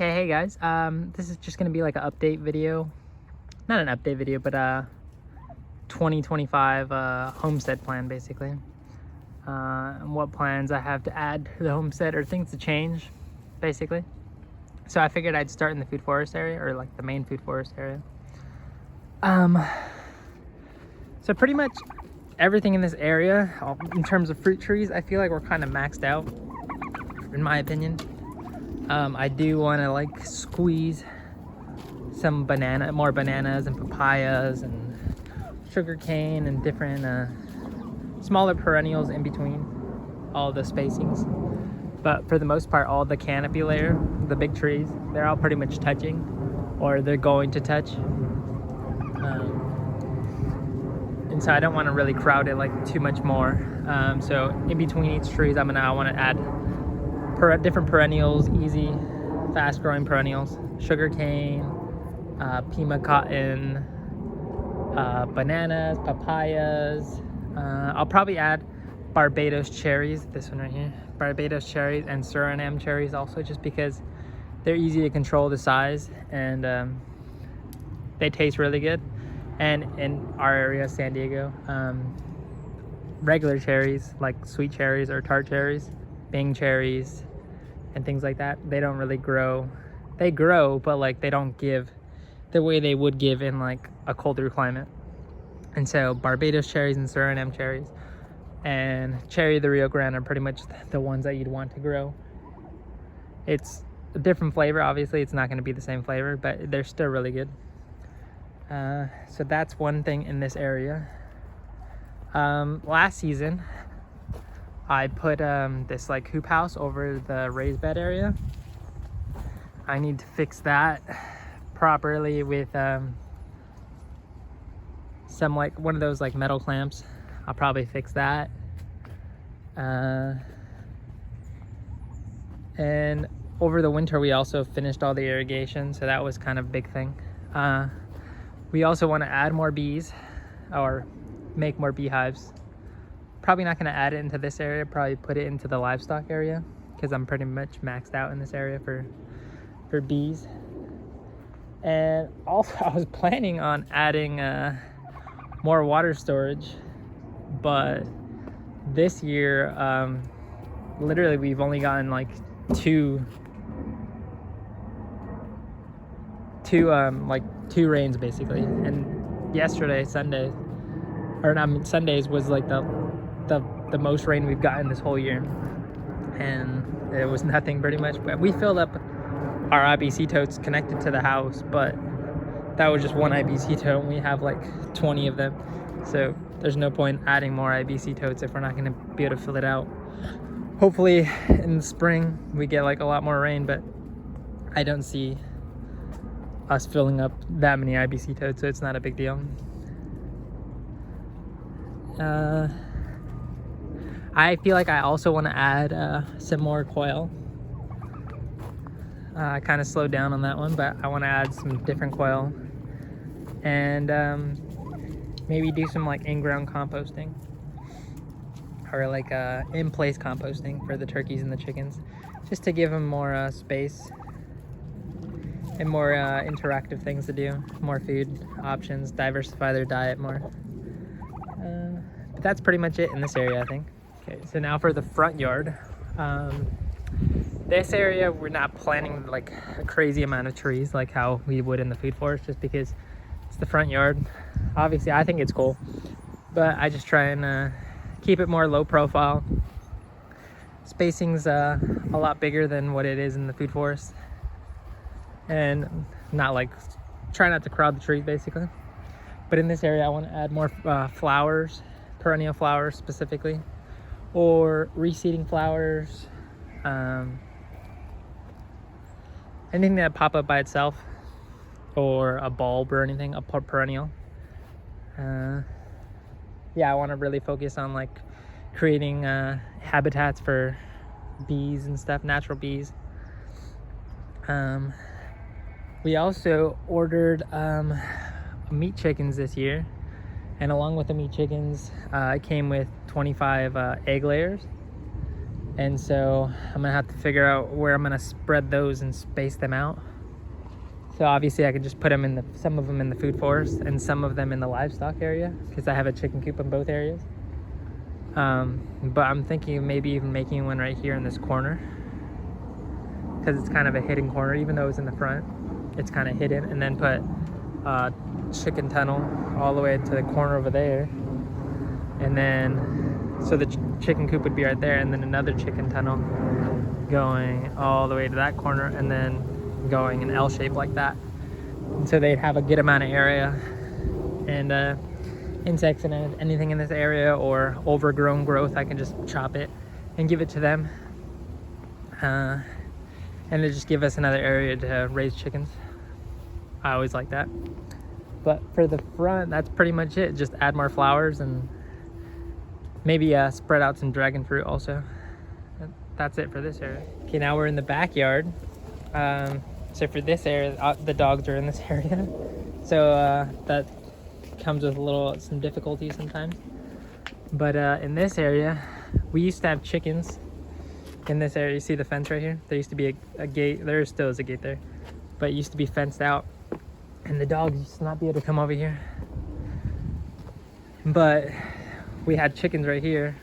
Okay, hey guys, this is just gonna be like an update video. Not an update video, but 2025 homestead plan basically. And what plans I have to add to the homestead or things to change, basically. So I figured I'd start in the food forest area, or like the main food forest area. So pretty much everything in this area, in terms of fruit trees, I feel like we're kind of maxed out, in my opinion. I do want to like squeeze some more bananas and papayas and sugarcane and different smaller perennials in between all the spacings. But for the most part, all the canopy layer, the big trees, they're all pretty much touching, or they're going to touch. And so I don't want to really crowd it like too much more. So in between each trees, I want to add different perennials, easy, fast-growing perennials, sugarcane, pima cotton, bananas, papayas. I'll probably add Barbados cherries, this one right here, Barbados cherries, and Suriname cherries also, just because they're easy to control the size, and they taste really good. And in our area, San Diego, regular cherries like sweet cherries or tart cherries, Bing cherries, and things like that, they don't really grow. They grow, but like they don't give the way they would give in like a colder climate. And so Barbados cherries and Suriname cherries and Cherry de Rio Grande are pretty much the ones that you'd want to grow. It's a different flavor, obviously. It's not going to be the same flavor, but they're still really good. So that's one thing in this area. Last season, I put this like hoop house over the raised bed area. I need to fix that properly with some like one of those like metal clamps. I'll probably fix that. And over the winter, we also finished all the irrigation, so that was kind of a big thing. We also want to add more bees, or make more beehives. Probably not going to add it into this area, probably put it into the livestock area, because I'm pretty much maxed out in this area for bees. And also I was planning on adding more water storage, but this year literally we've only gotten like two rains basically, and yesterday, Sundays was like the most rain we've gotten this whole year, and it was nothing pretty much. But we filled up our IBC totes connected to the house, but that was just one IBC tote, and we have like 20 of them, so there's no point adding more IBC totes if we're not going to be able to fill it out. Hopefully in the spring we get like a lot more rain, but I don't see us filling up that many IBC totes, so it's not a big deal. I feel like I also want to add some more quail. I kind of slowed down on that one, but I want to add some different quail, and maybe do some like in-ground composting, or like in-place composting for the turkeys and the chickens, just to give them more space and more interactive things to do, more food options, diversify their diet more. But that's pretty much it in this area, I think. Okay, so now for the front yard. This area, we're not planting like a crazy amount of trees like how we would in the food forest, just because it's the front yard. Obviously, I think it's cool, but I just try and keep it more low profile. Spacing's a lot bigger than what it is in the food forest, and not like try not to crowd the trees basically. But in this area, I want to add more flowers, perennial flowers specifically, or reseeding flowers. Anything that pop up by itself, or a bulb or anything, a perennial. Yeah, I want to really focus on like creating habitats for bees and stuff, natural bees. We also ordered meat chickens this year, and along with the meat chickens, it came with 25 egg layers. And so I'm gonna have to figure out where I'm gonna spread those and space them out. So obviously I could just put them in some of them in the food forest and some of them in the livestock area, because I have a chicken coop in both areas. But I'm thinking of maybe even making one right here in this corner, because it's kind of a hidden corner. Even though it's in the front, it's kind of hidden. And then put a chicken tunnel all the way to the corner over there, and then so the chicken coop would be right there, and then another chicken tunnel going all the way to that corner, and then going an L shape like that. And so they'd have a good amount of area, and insects and anything in this area or overgrown growth, I can just chop it and give it to them, and they just give us another area to raise chickens. I always like that. But for the front, that's pretty much it. Just add more flowers and maybe spread out some dragon fruit also. That's it for this area. Okay, now we're in the backyard. So for this area, the dogs are in this area, so that comes with some difficulty sometimes. But in this area, we used to have chickens in this area. You see the fence right here? There used to be a gate. There still is a gate there, but it used to be fenced out, and the dogs used to not be able to come over here. But we had chickens right here,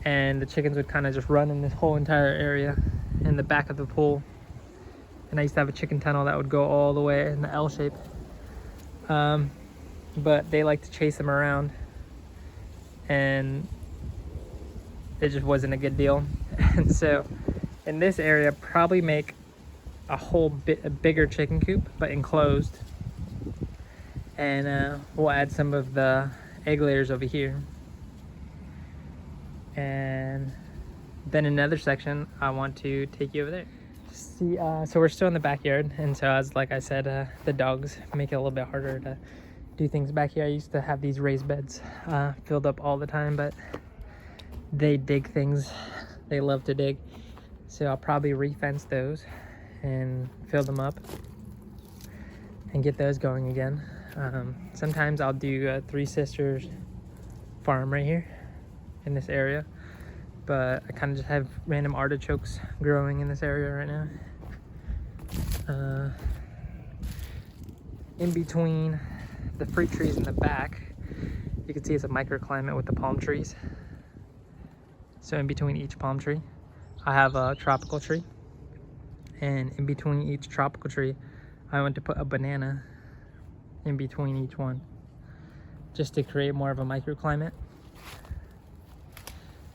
and the chickens would kind of just run in this whole entire area in the back of the pool. And I used to have a chicken tunnel that would go all the way in the L shape. But they like to chase them around, and it just wasn't a good deal. And so in this area, probably make a bigger chicken coop, but enclosed. And we'll add some of the egg layers over here. And then another section, I want to take you over there. See, so we're still in the backyard, and so like I said, the dogs make it a little bit harder to do things back here. I used to have these raised beds filled up all the time, but they dig things. They love to dig, so I'll probably re-fence those and fill them up and get those going again. Sometimes I'll do a Three Sisters farm right here in this area, but I kind of just have random artichokes growing in this area right now. In between the fruit trees in the back, you can see it's a microclimate with the palm trees. So in between each palm tree, I have a tropical tree. And in between each tropical tree, I want to put a banana in between each one, just to create more of a microclimate.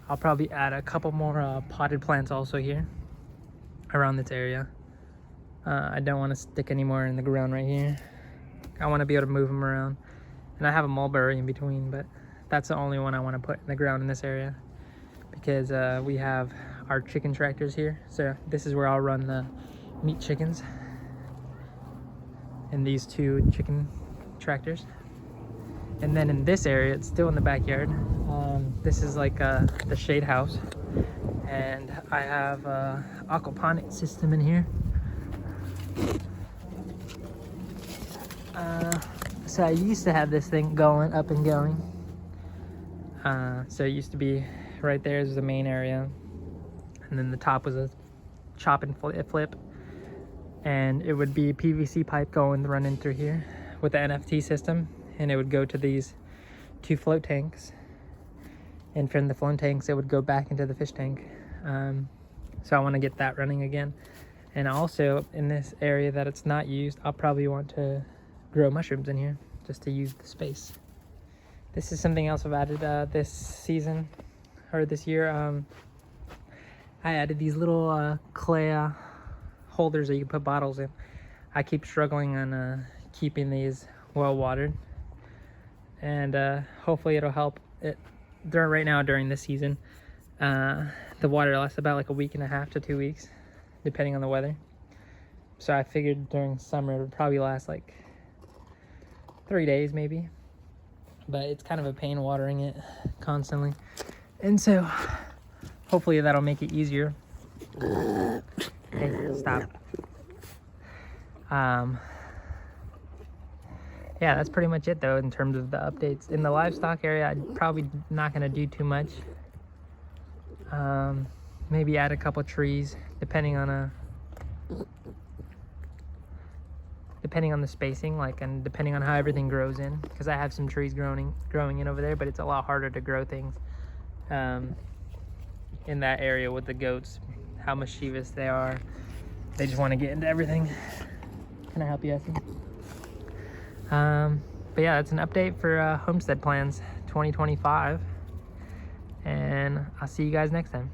I'll probably add a couple more potted plants also here around this area. I don't want to stick any more in the ground right here. I want to be able to move them around. And I have a mulberry in between, but that's the only one I want to put in the ground in this area, because we have our chicken tractors here. So this is where I'll run the meat chickens, and these two chicken tractors. And then in this area, it's still in the backyard. This is like the shade house, and I have a aquaponics system in here. So I used to have this thing going up and going. So it used to be right there is the main area, and then the top was a chop and flip, and it would be PVC pipe running through here with the NFT system, and it would go to these two float tanks, and from the float tanks it would go back into the fish tank. So I want to get that running again. And also in this area that it's not used, I'll probably want to grow mushrooms in here just to use the space. This is something else I've added this season, or this year. I added these little clay holders that you can put bottles in. I keep struggling on keeping these well watered, and hopefully it'll help it. Right now during this season, the water lasts about like a week and a half to 2 weeks, depending on the weather. So I figured during summer it would probably last like 3 days maybe, but it's kind of a pain watering it constantly, and so hopefully that'll make it easier. Hey, stop. Yeah, that's pretty much it though in terms of the updates. In the livestock area, I'm probably not going to do too much. maybe add a couple trees depending on the spacing, like, and depending on how everything grows in, because I have some trees growing in over there, but it's a lot harder to grow things in that area with the goats, how mischievous they are. They just want to get into everything. Can I help you, Essie? But yeah, that's an update for Homestead plans 2025, and I'll see you guys next time.